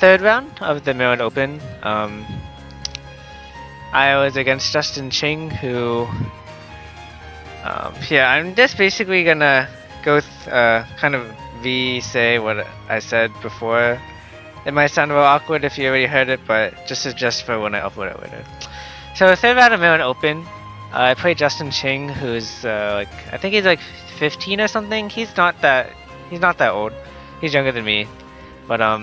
third round of the Maryland Open. I was against Justin Ching, who, yeah, I'm just basically gonna go kind of say what I said before. It might sound a little awkward if you already heard it, but just for when I upload it later. So third round of Maryland Open, I played Justin Ching, who's like, I think he's like 15 or something. He's not that old. He's younger than me, but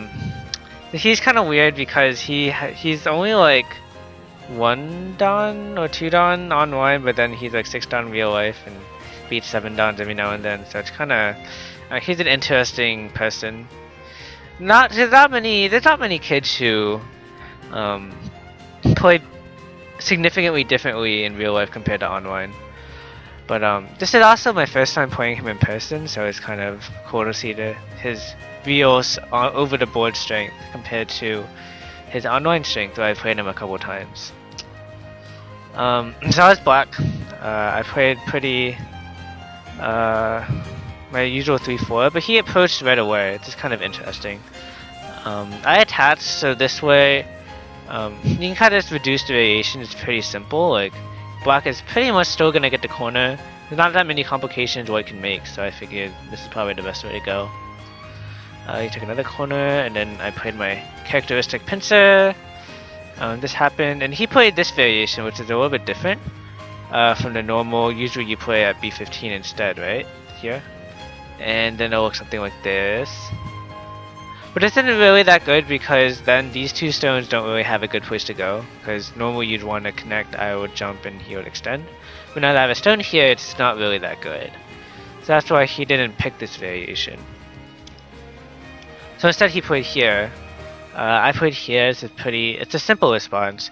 he's kind of weird because he's only like 1 dan or 2 dan online, but then he's like 6 dan real life and beats 7 dans every now and then. So it's kind of he's an interesting person. There's not many kids who play significantly differently in real life compared to online. But this is also my first time playing him in person, so it's kind of cool to see his real over the board strength compared to his online strength, though I played him a couple times. So I was black. I played pretty my usual 3-4, but he approached right away. It's just kind of interesting. I attached, so this way you can kind of just reduce the variation. It's pretty simple. Like, black is pretty much still gonna get the corner. There's not that many complications white can make, so I figured this is probably the best way to go. He took another corner, and then I played my characteristic pincer. This happened, and he played this variation, which is a little bit different from the normal. Usually you play at b15 instead, right? Here. And then it'll look something like this. But this isn't really that good because then these two stones don't really have a good place to go. Because normally you'd want to connect, I would jump and he would extend. But now that I have a stone here, it's not really that good. So that's why he didn't pick this variation. So instead he played here. I played here. It's a simple response.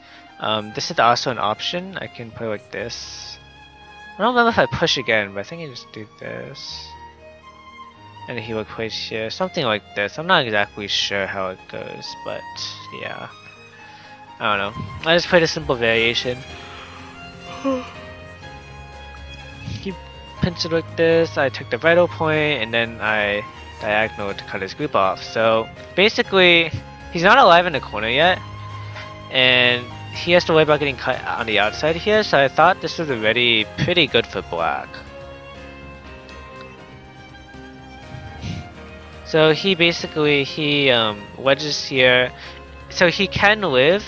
This is also an option. I can play like this. I don't remember if I push again, but I think I just do this. And he would place here, something like this. I'm not exactly sure how it goes, but yeah. I don't know. I just played a simple variation. He pinched it like this. I took the vital point, and then I diagonal to cut his group off. So basically, he's not alive in the corner yet, and he has to worry about getting cut on the outside here. So I thought this was already pretty good for black. So he basically wedges here, so he can live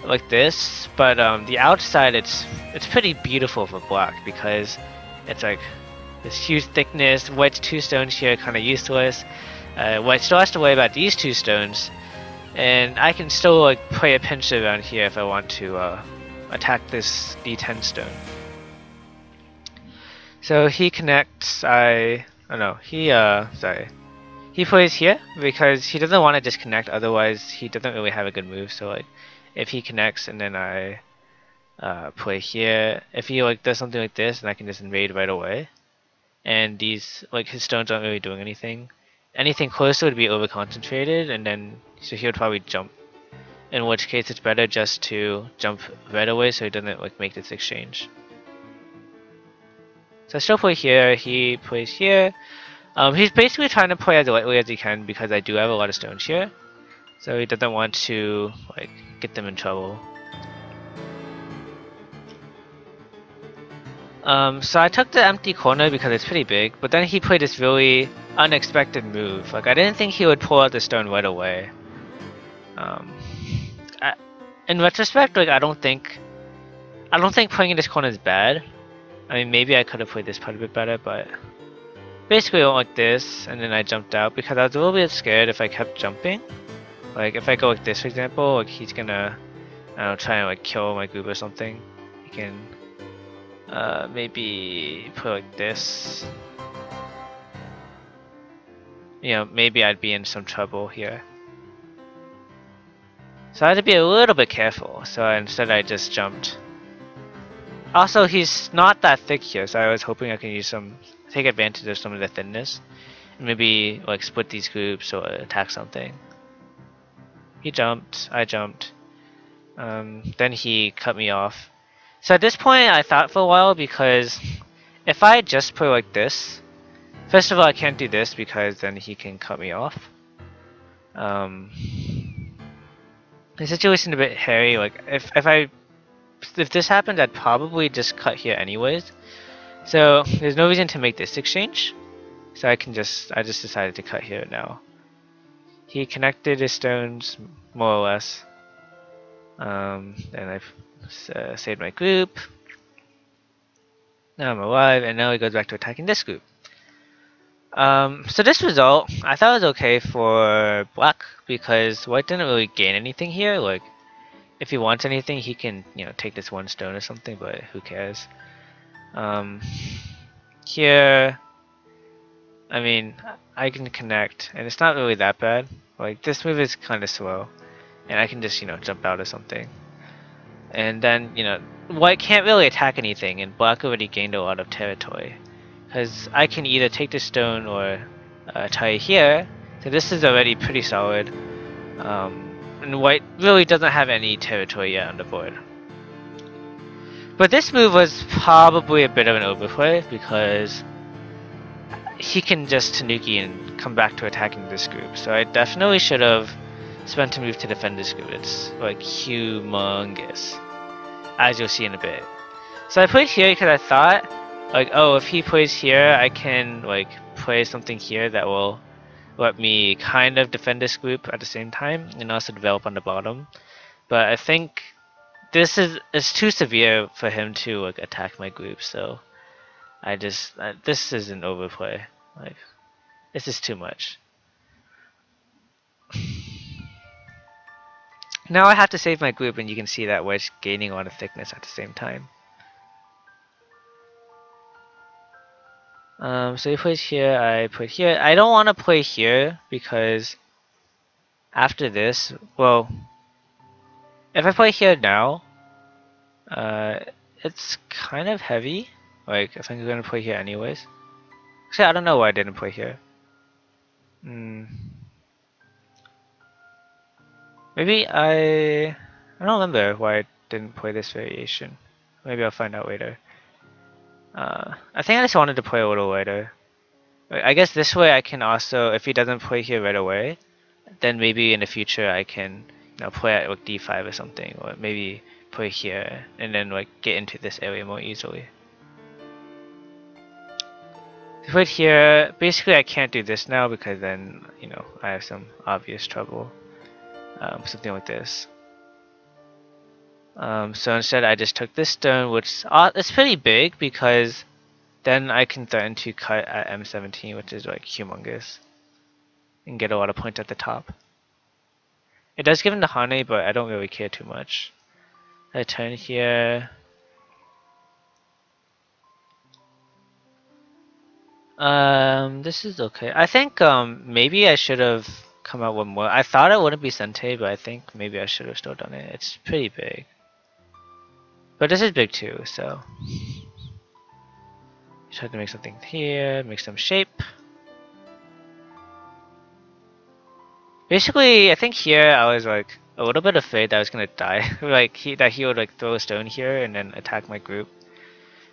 like this, but the outside it's pretty beautiful for black because it's like this huge thickness. White's 2 stones here kind of useless. White still has to worry about these 2 stones, and I can still like play a pinch around here if I want to attack this d10 stone. So he connects. He plays here because he doesn't want to disconnect, otherwise he doesn't really have a good move. So like, if he connects and then I play here, if he like does something like this, then I can just invade right away. And these, like, his stones aren't really doing anything. Anything closer would be over concentrated, and then so he would probably jump. In which case it's better just to jump right away so he doesn't like make this exchange. So I still play here, he plays here. He's basically trying to play as lightly as he can because I do have a lot of stones here. So he doesn't want to like get them in trouble. So I took the empty corner because it's pretty big, but then he played this really unexpected move. Like, I didn't think he would pull out the stone right away. In retrospect, like, I don't think playing in this corner is bad. I mean, maybe I could have played this part a bit better, but basically I went like this, and then I jumped out because I was a little bit scared if I kept jumping. Like, if I go like this, for example, like, he's gonna, I don't know, try and like kill my group or something. He can maybe put like this. You know, maybe I'd be in some trouble here. So I had to be a little bit careful, so instead I just jumped. Also, he's not that thick here, so I was hoping I can take advantage of some of the thinness. And maybe like split these groups or attack something. He jumped, I jumped. Then he cut me off. So at this point I thought for a while, because if I just play like this, first of all I can't do this because then he can cut me off. The situation is a bit hairy. Like if this happened, I'd probably just cut here anyways. So there's no reason to make this exchange. So I just decided to cut here now. He connected his stones more or less. And I've saved my group. Now I'm alive, and now he goes back to attacking this group. So this result, I thought was okay for black because white didn't really gain anything here. Like, if he wants anything, he can, take this one stone or something, but who cares? Here, I mean, I can connect, and it's not really that bad. Like, this move is kind of slow, and I can just, jump out or something. And then, white can't really attack anything, and black already gained a lot of territory. Because I can either take the stone or tie here, so this is already pretty solid. And white really doesn't have any territory yet on the board. But this move was probably a bit of an overplay, because he can just Tanuki and come back to attacking this group. So I definitely should have spent a move to defend this group. It's like humongous, as you'll see in a bit. So I played here because I thought, like, oh, if he plays here, I can like play something here that will let me kind of defend this group at the same time and also develop on the bottom. But I think it's too severe for him to like attack my group. So this is an overplay. Like, this is too much. Now I have to save my group, and you can see that wedge gaining a lot of thickness at the same time. So he plays here, I put here. I don't want to play here because after this, well, if I play here now, it's kind of heavy. Like, I think I'm gonna play here anyways. Actually, I don't know why I didn't play here. Maybe I don't remember why I didn't play this variation. Maybe I'll find out later. I think I just wanted to play a little later. I guess this way I can also, if he doesn't play here right away, then maybe in the future I can play at like d5 or something, or maybe play here and then like get into this area more easily. If I put here, basically I can't do this now because then I have some obvious trouble. Something like this. So instead I just took this stone, which it's pretty big because then I can threaten to cut at M17, which is like humongous, and get a lot of points at the top. It does give him the Hane, but I don't really care too much. I turn here. This is okay. I think maybe I should have come out with more. I thought it wouldn't be Sente, but I think maybe I should have still done it. It's pretty big. But this is big too, so try to make something here, make some shape. Basically, I think here I was like a little bit afraid that I was gonna die. Like that he would like throw a stone here and then attack my group.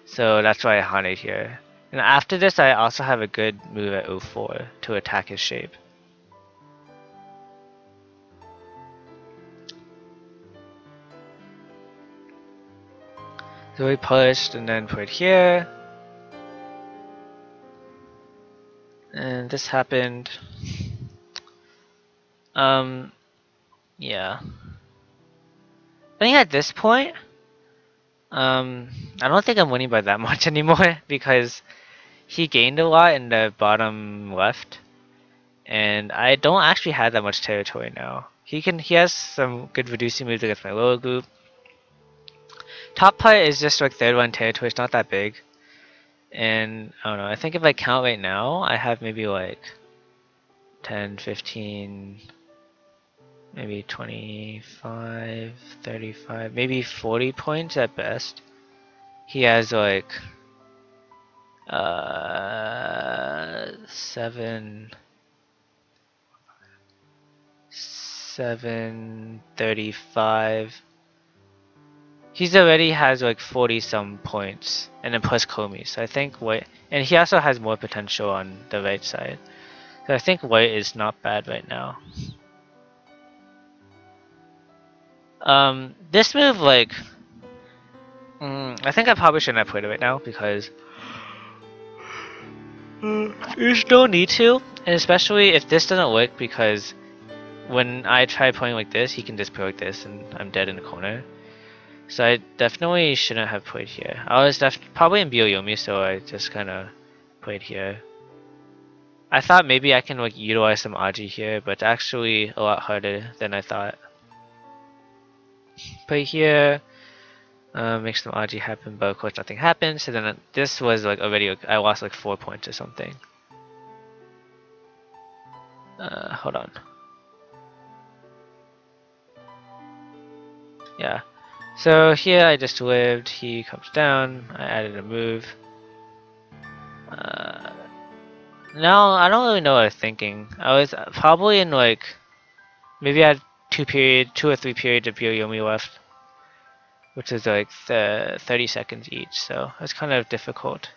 So that's why I Haned here. And after this, I also have a good move at 04 to attack his shape. So we pushed and then put here. And this happened. Yeah. I think at this point, I don't think I'm winning by that much anymore because he gained a lot in the bottom left, and I don't actually have that much territory now. He has some good reducing moves against my lower group. Top part is just like third one territory, it's not that big. And I don't know, I think if I count right now, I have maybe like 10, 15, maybe 25, 35, maybe 40 points at best. He has like 735. He's already has like 40 some points, and then plus Komi. So I think white, and he also has more potential on the right side. So I think white is not bad right now. This move, like, I think I probably shouldn't have played it right now because there's no need to, and especially if this doesn't work, because when I try playing like this, he can just play like this, and I'm dead in the corner. So I definitely shouldn't have played here. I was probably in Byoyomi, so I just kind of played here. I thought maybe I can like utilize some Aji here, but it's actually a lot harder than I thought. Play here, make some Aji happen, but of course nothing happened. So then this was like already, I lost like 4 points or something. Hold on. Yeah. So here I just lived, he comes down, I added a move. Now I don't really know what I was thinking. I was probably in like, maybe I had 2 or 3 periods of Byoyomi left, which is like 30 seconds each, so it's kind of difficult.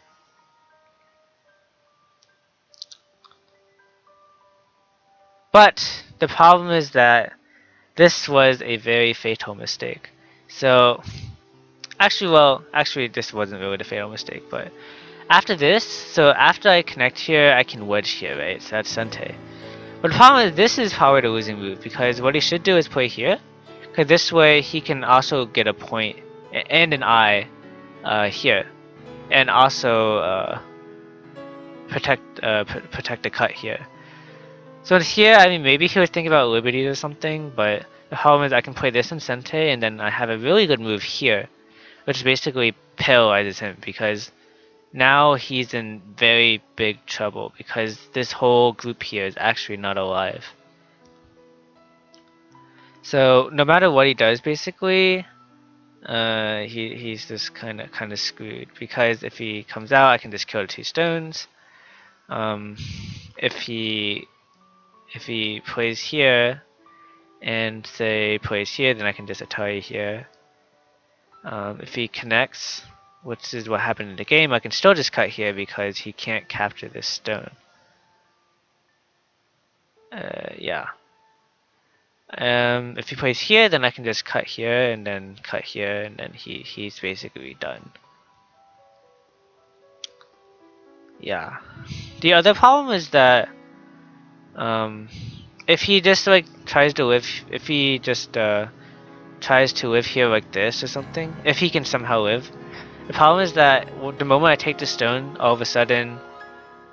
But the problem is that this was a very fatal mistake. So actually this wasn't really the fatal mistake, but after this, so after I connect here, I can wedge here, right? So that's Sente. But the problem is this is probably the losing move, because what he should do is play here, because this way he can also get a point and an eye here, and also protect the cut here. So here, I mean, maybe he was thinking about Liberty or something, but the problem is I can play this in Sente, and then I have a really good move here, which basically paralyzes him, because now he's in very big trouble, because this whole group here is actually not alive. So no matter what he does, basically, he's just kind of screwed, because if he comes out, I can just kill the 2 stones. If he plays here and say plays here, then I can just Atari here. If he connects, which is what happened in the game, I can still just cut here because he can't capture this stone. Yeah. If he plays here, then I can just cut here and then cut here, and then he's basically done. Yeah. The other problem is that if he just like tries to live, if he just tries to live here like this or something, if he can somehow live. The problem is that the moment I take the stone, all of a sudden,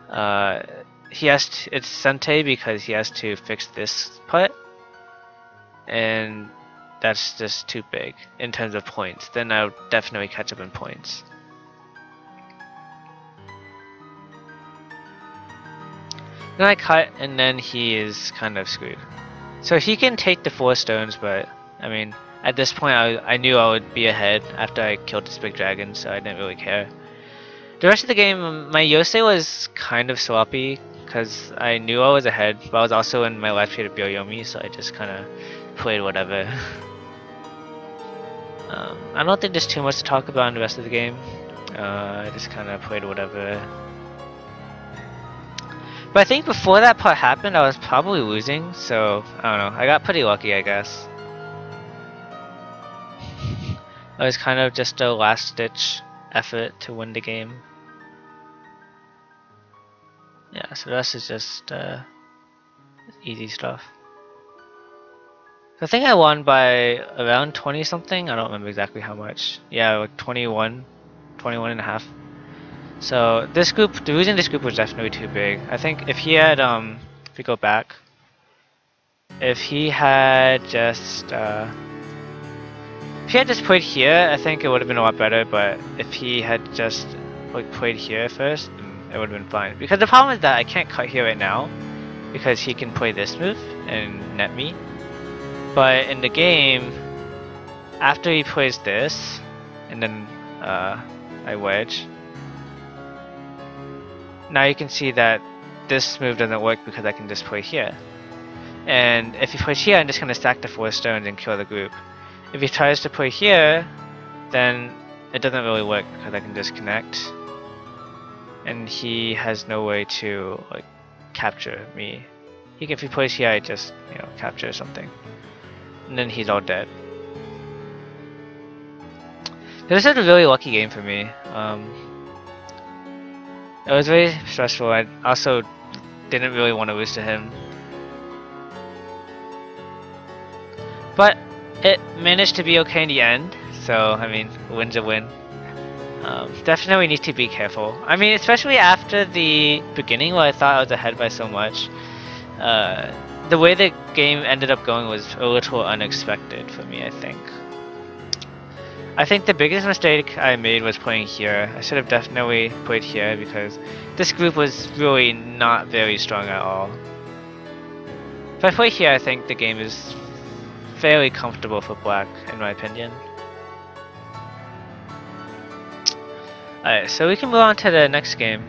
it's Sente, because he has to fix this part, and that's just too big in terms of points. Then I'll definitely catch up in points. Then I cut, and then he is kind of screwed. So he can take the 4 stones, but I mean, at this point, I knew I would be ahead after I killed this big dragon, so I didn't really care. The rest of the game, my Yosei was kind of sloppy, because I knew I was ahead, but I was also in my last period of Byoyomi, so I just kind of played whatever. I don't think there's too much to talk about in the rest of the game. I just kind of played whatever. But I think before that part happened, I was probably losing, so I don't know. I got pretty lucky, I guess. It was kind of just a last-ditch effort to win the game. Yeah, so the rest is just easy stuff. So I think I won by around 20 something. I don't remember exactly how much. Yeah, like 21 and a half. So this group, the reason this group was definitely too big. I think if he had, if we go back, if he had just played here, I think it would have been a lot better. But if he had just like played here first, it would have been fine. Because the problem is that I can't cut here right now, because he can play this move and net me. But in the game, after he plays this, and then I wedge. Now you can see that this move doesn't work because I can just play here. And if he plays here, I'm just going to stack the 4 stones and kill the group. If he tries to play here, then it doesn't really work because I can just connect. And he has no way to like capture me. If he plays here, I just capture something. And then he's all dead. This is a really lucky game for me. It was very stressful. I also didn't really want to lose to him. But it managed to be okay in the end, so I mean, win's a win. Definitely need to be careful. I mean, especially after the beginning where I thought I was ahead by so much. The way the game ended up going was a little unexpected for me, I think. I think the biggest mistake I made was playing here. I should have definitely played here because this group was really not very strong at all. If I play here, I think the game is fairly comfortable for black, in my opinion. Alright, so we can move on to the next game.